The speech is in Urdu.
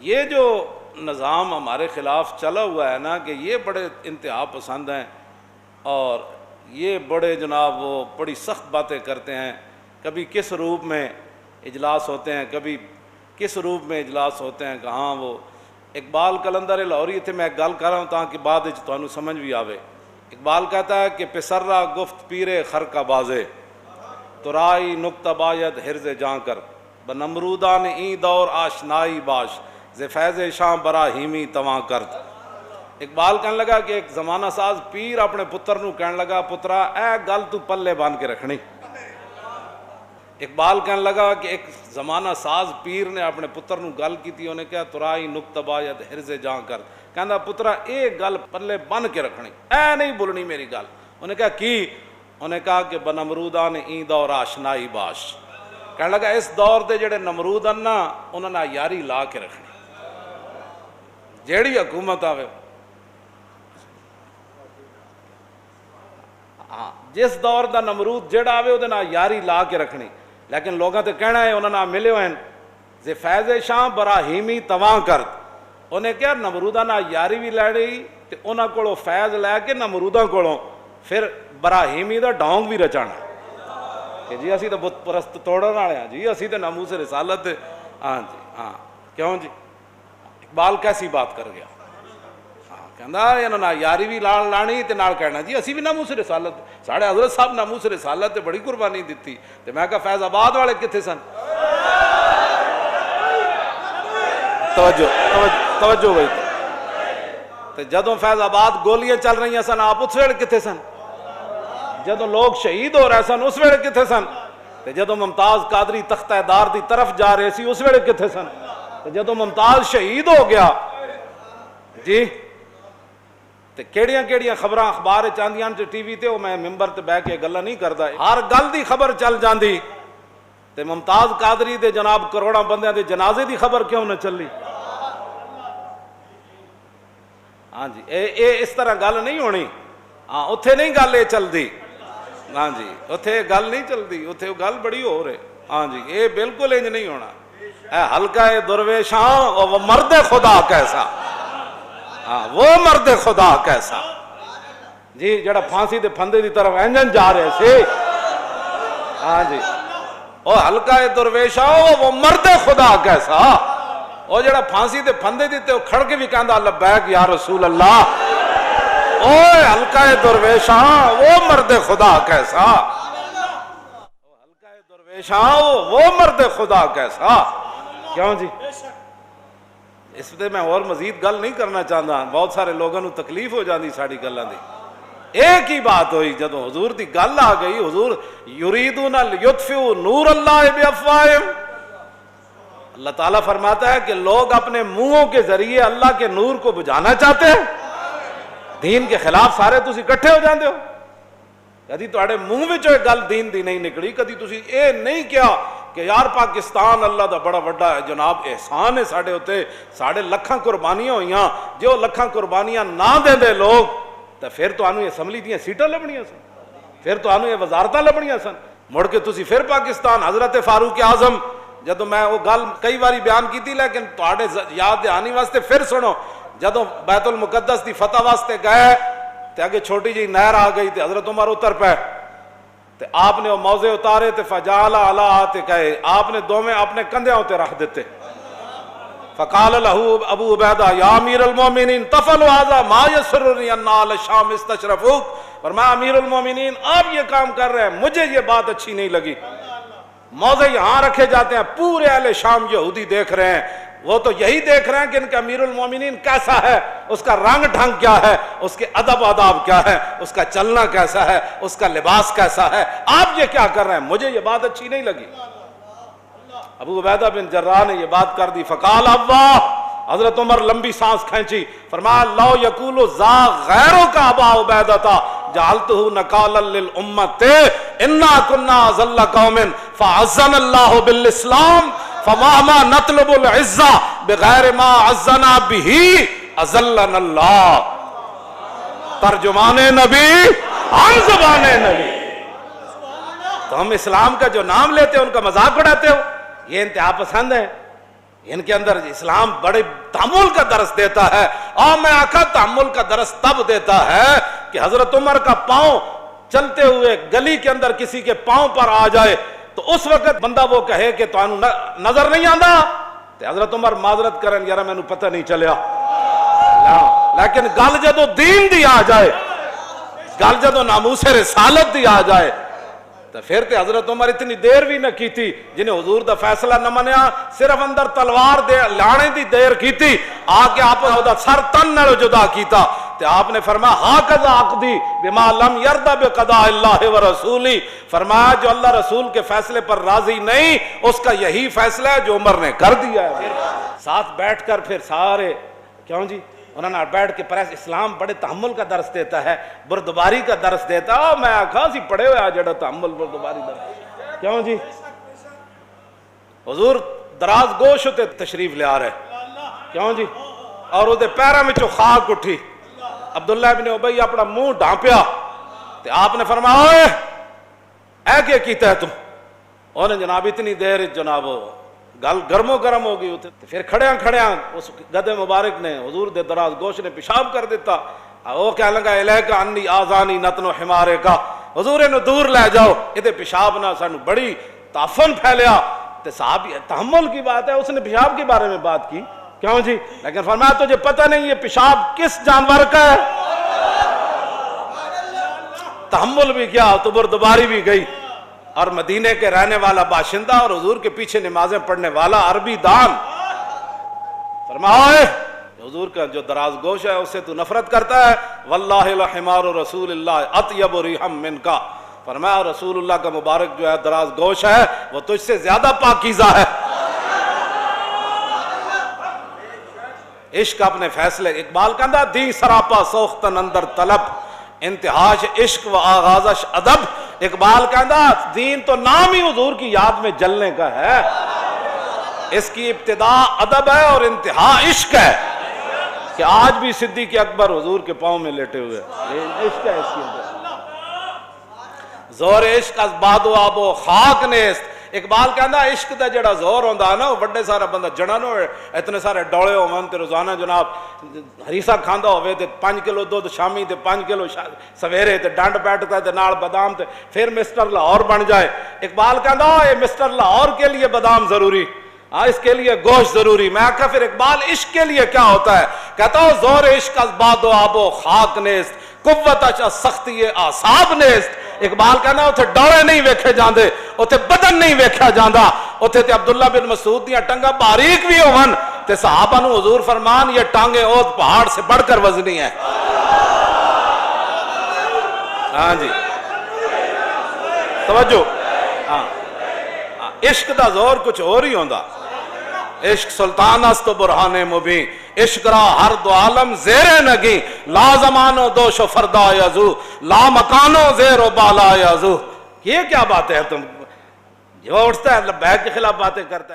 یہ جو نظام ہمارے خلاف چلا ہوا ہے نا کہ یہ بڑے انتہا پسند ہیں اور یہ بڑے جناب وہ بڑی سخت باتیں کرتے ہیں. کبھی کس روپ میں اجلاس ہوتے ہیں, کبھی کس روپ میں اجلاس ہوتے ہیں. کہاں وہ اقبال کلندر لاہوری تھے, میں ایک گل کر رہا ہوں تاکہ بعد تمہیں سمجھ بھی آوے. اقبال کہتا ہے کہ پسرا گفت پیرے خر کا بازے ترائی نکتہ باید حرز جاں کر بنمرودان این دور آشنائی باش ز فیض شاں براہیمی تواں کرد. اقبال کہنے لگا کہ ایک زمانہ ساز پیر اپنے پتر نو کہنے لگا پترا اے گل تو پلے باندھ کے رکھنی. اقبال کہنے لگا کہ ایک زمانہ ساز پیر نے اپنے پتر نو گل کی تھی, انہیں کہا ترائی نکتہ باید حرز جاں کر. کہندا پترا اے گل پلے بن کے رکھنی, اے نہیں بولنی میری گل. انہیں کہا کی؟ انہیں کہا کہ بنمرودان این دور آشنائی باش. کہنے لگا اس دور دے جڑے نمرود ہیں نا انہوں نے یاری لا کے رکھنی. جیڑی حکومت آوے ہاں جس دور دا نمرود جڑا آوے وہ یاری لا کے رکھنی. لیکن لوگوں تے کہنا ہے انہوں نے ملے ہوئے ہیں زی فیض شاں براہیمی تواں کرد. انہیں کیا نمرودہ نہ یاری بھی لے رہی تے انہاں کولوں فیض لے کے نمروداں کولوں پھر براہیمی دا ڈھونگ بھی رچانا کہ جی اسی تو بت پرست توڑن والے ہیں, جی اسی تو ناموس رسالت. ہاں جی ہاں کیوں جی اقبال کیسی بات کر گیا. ہاں کہندا انہاں نے یاری بھی لانی تے نال کہنا جی اسی بھی ناموس رسالت. ساڑھے حضرت صاحب ناموس رسالت تے بڑی قربانی دیتی. تے میں کہا فیض آباد والے کتنے سن؟ توجہ ہوئی تے جدوں فیض آباد گولیاں چل رہی سن آپ اس ویلے کتنے سن؟ جدوں لوگ شہید ہو رہے سن اس ویلے کتنے سن؟ تے جدوں ممتاز قادری تختہ دار دی طرف جا رہے سی اس ویلے کتنے سن؟ تے جدوں ممتاز شہید ہو گیا جی تے کیڑیاں خبراں اخبار چاندیاں تے ٹی وی تے او میں ممبر تے بیٹھ کے گلاں نہیں کردا, ہر گل دی خبر چل جاندی تے ممتاز قادری دے جناب کروڑاں بندیاں دے جنازے دی خبر کیوں نہ چلی؟ ہاں جی اے اس طرح گل نہیں ہونی. ہاں اتھے نہیں گل اے چلدی. ہاں جی اتھے گل نہیں چلدی, اتھے گل بڑی ہو رہے. ہاں جی اے بالکل انج نہیں ہونا. اے حلقہ درویشاں وہ مرد خدا کیسا, ہاں وہ مرد خدا کیسا جی جڑا پھانسی دے پھندے دی طرف انجن جا رہے سے. ہاں جی وہ حلقہ درویشاں وہ مرد خدا کیسا, وہ جڑا پھانسی دے پھندے دی تے کھڑ کے بھی کہندا لبیک یا رسول اللہ. اوے حلقہ درویشاں وہ مرد خدا کیسا, حلقہ درویشاں وہ مرد خدا کیسا. کیوں جی اس پہ میں اور مزید گل نہیں کرنا چاہتا, بہت سارے لوگوں کو تکلیف ہو جاتی ساری گلاں دی. ایک ہی بات ہوئی جدوں حضور دی گل آ گئی, حضور یریدون لیطفئوا نور اللہ بافواہہم. اللہ تعالیٰ فرماتا ہے کہ لوگ اپنے منہوں کے ذریعے اللہ کے نور کو بجھانا چاہتے ہیں. دین کے خلاف سارے تسی اکٹھے ہو جاندے ہو. کدی تہاڈے منہ وچوں ایک گل دین دی نہیں نکلی, کدی تسی اے نہیں کیا کہ یار پاکستان اللہ دا بڑا وڈا ہے جناب, احسان ہے ساڈے اوتے, ساڈے لکھاں قربانیاں ہوئیاں, جو لکھاں قربانیاں نہ دیندے لوگ تے پھر تانوں اسمبلی دیاں سیٹاں لبنیاں سن, پھر تانوں یہ وزارتاں لبنیاں سن. مڑ کے تسی پھر پاکستان حضرت فاروق اعظم, جدوں میں وہ گل کئی باری بیان کی تھی لیکن تہاڈے یاد دہانی واسطے پھر سنو, جدوں بیت المقدس دی فتح واسطے گئے تے اگے چھوٹی جی نہر آ گئی تے حضرت عمر اتر پے تے آپ نے وہ موزے اتارے تے فجعل علی عاتقہ, آپ نے دوویں اپنے کندھیاں تے رکھ دیتے. فقال له ابو عبیدہ یا امیر المومنین تفعلوا هذا ما يسرنی ان آل الشام استشرفوک. فرمایا امیر المومنین آپ یہ کام کر رہے ہیں, مجھے یہ بات اچھی نہیں لگی. موزے یہاں رکھے جاتے ہیں, پورے اہل شام یہودی دیکھ رہے ہیں, وہ تو یہی دیکھ رہے ہیں کہ ان کا امیر المومنین کیسا ہے, اس کا رنگ ڈھنگ کیا ہے, اس کے ادب آداب کیا ہے, اس کا چلنا کیسا ہے, اس کا لباس کیسا ہے. آپ یہ کیا کر رہے ہیں, مجھے یہ بات اچھی نہیں لگی. ابو عبیدہ بن جراح نے یہ بات کر دی. فقال اللہ, حضرت عمر لمبی سانس کھینچی, فرمایا لو یقول ذا غیروں کا ابا عبیدہ جعلتہ نکالا للامت انا کنا اذل قوم فعزنا اللہ بالاسلام فما نطلب العزہ بغیر ما عزنا به اذلنا اللہ. ترجمان نبی عن زبان نبی. تو ہم اسلام کا جو نام لیتے ہیں ان کا مذاق اڑاتے ہو, یہ انتہا پسند ہے. ان کے اندر اسلام بڑے تحمل کا درس دیتا ہے. اور میں آقا تحمل کا درس تب دیتا ہے کہ حضرت عمر کا پاؤں چلتے ہوئے گلی کے اندر کسی کے پاؤں پر آ جائے تو اس وقت بندہ وہ کہے کہ تو نظر نہیں آندا، تو حضرت عمر معذرت کرن یار مینوں پتہ نہیں چلیا. لیکن گل جدو دین دی آ جائے، گل جدو ناموس رسالت دی آ جائے تو پھر تے حضرت عمر اتنی دیر بھی نہ کیتی، جنہیں حضور دا فیصلہ نہ منیا، صرف اندر تلوار دے لانے دی دیر کیتی، آ کے آپ نے دا سر تن نال جدا کیتا. تو آپ نے فرمایا ہاکذا عقدی بما لم یرضى بقضاء اللہ ورسولی، فرمایا جو اللہ رسول کے فیصلے پر راضی نہیں اس کا یہی فیصلہ ہے جو عمر نے کر دیا ہے. ساتھ بیٹھ کر پھر سارے کیوں جی انہوں نے بیٹھ کے پریس اسلام بڑے تحمل کا درس دیتا ہے، بردباری کا درس دیتا ہے. میں آخا سی پڑھے ہوئے جڑا تحمل بردباری درس کیوں جی. حضور دراز گوش ہوتے تشریف لے آ رہے کیوں جی، اور وہ پیروں میں خاک اٹھی. عبداللہ ابن ابی اپنا منہ ڈھانپیا تو آپ نے فرمایا اے اے کیا کیتا ہے تم. انہوں نے جناب اتنی دیر جناب گل گرمو گرم ہو گئی. پھر کھڑیاں کھڑیاں اس گدے مبارک نے حضور دے دراز گوش نے پیشاب کر دیتا. وہ کہنے لگا الیکا انی آزانی نتن و حمارے کا، حضور انہوں دور لے جاؤ، یہ پیشاب نہ سانو بڑی تعفن پھیلیا. تو صحابی تحمل کی بات ہے، اس نے پیشاب کے بارے میں بات کی کیوں جی، لیکن فرمایا تجھے پتہ نہیں یہ پیشاب کس جانور کا ہے. تحمل بھی کیا تو بردباری بھی گئی. اور مدینے کے رہنے والا باشندہ اور حضور کے پیچھے نمازیں پڑھنے والا عربی دان فرمایا حضور کا جو دراز گوش ہے اس سے تو نفرت کرتا ہے. واللہ لحمار رسول اللہ اطیب ریحم منکا، فرمایا رسول اللہ کا مبارک جو ہے دراز گوش ہے وہ تجھ سے زیادہ پاکیزہ ہے. عشق اپنے فیصلے، اقبال کہندا دی سراپا سوختن اندر طلب، انتہاش عشق و آغازش ادب. اقبال کہندا دین تو نام ہی حضور کی یاد میں جلنے کا ہے، اس کی ابتدا ادب ہے اور انتہا عشق ہے. کہ آج بھی صدیق اکبر حضور کے پاؤں میں لیٹے ہوئے عشق ہے. اس کی زور عشق از باد و آب و خاک نیست. اقبال کہندا عشق دا جڑا زور ہوندا ہے نا وہ بڑے سارا بندہ جڑا نہ ہوئے، اتنے سارے ڈولے ہون تے روزانہ جناب ہریسا کھاندا ہوئے تے 5 کلو دودھ شامی تے 5 کلو سویرے تے ڈنڈ بیٹھتا تے نال بادام تے پھر مسٹر لاہور بن جائے. اقبال کہندا یہ مسٹر لاہور کے لیے بادام ضروری، ہاں اس کے لیے گوشت ضروری. میں کہا پھر اقبال عشق کے لیے کیا ہوتا ہے؟ کہتا ہوں زور عشق از باد و آب و خاک نیست، قوت از سختی اعصاب نیست. اقبال کہنا اتھے ڈوڑے نہیں ویکھے جاندے، اتھے بدن نہیں ویکھا جاندا. اتھے تے عبداللہ بن مسعود دیاں ٹنگا باریک بھی ہون تے صحابہ نو حضور فرمان یہ ٹانگیں اوت پہاڑ سے بڑھ کر وزنی ہیں. ہاں جی توجہ. ہاں عشق دا زور کچھ اور ہی ہوندا. عشق سلطان است و برہان مبین، عشق را ہر دو عالم زیر نگی، لا زمانو دوش و فردا یزو، لا مکانو زیر و بالا یزو. یہ کیا بات ہے؟ تم جو اٹھتا ہے لبیک کے خلاف باتیں کرتا ہے.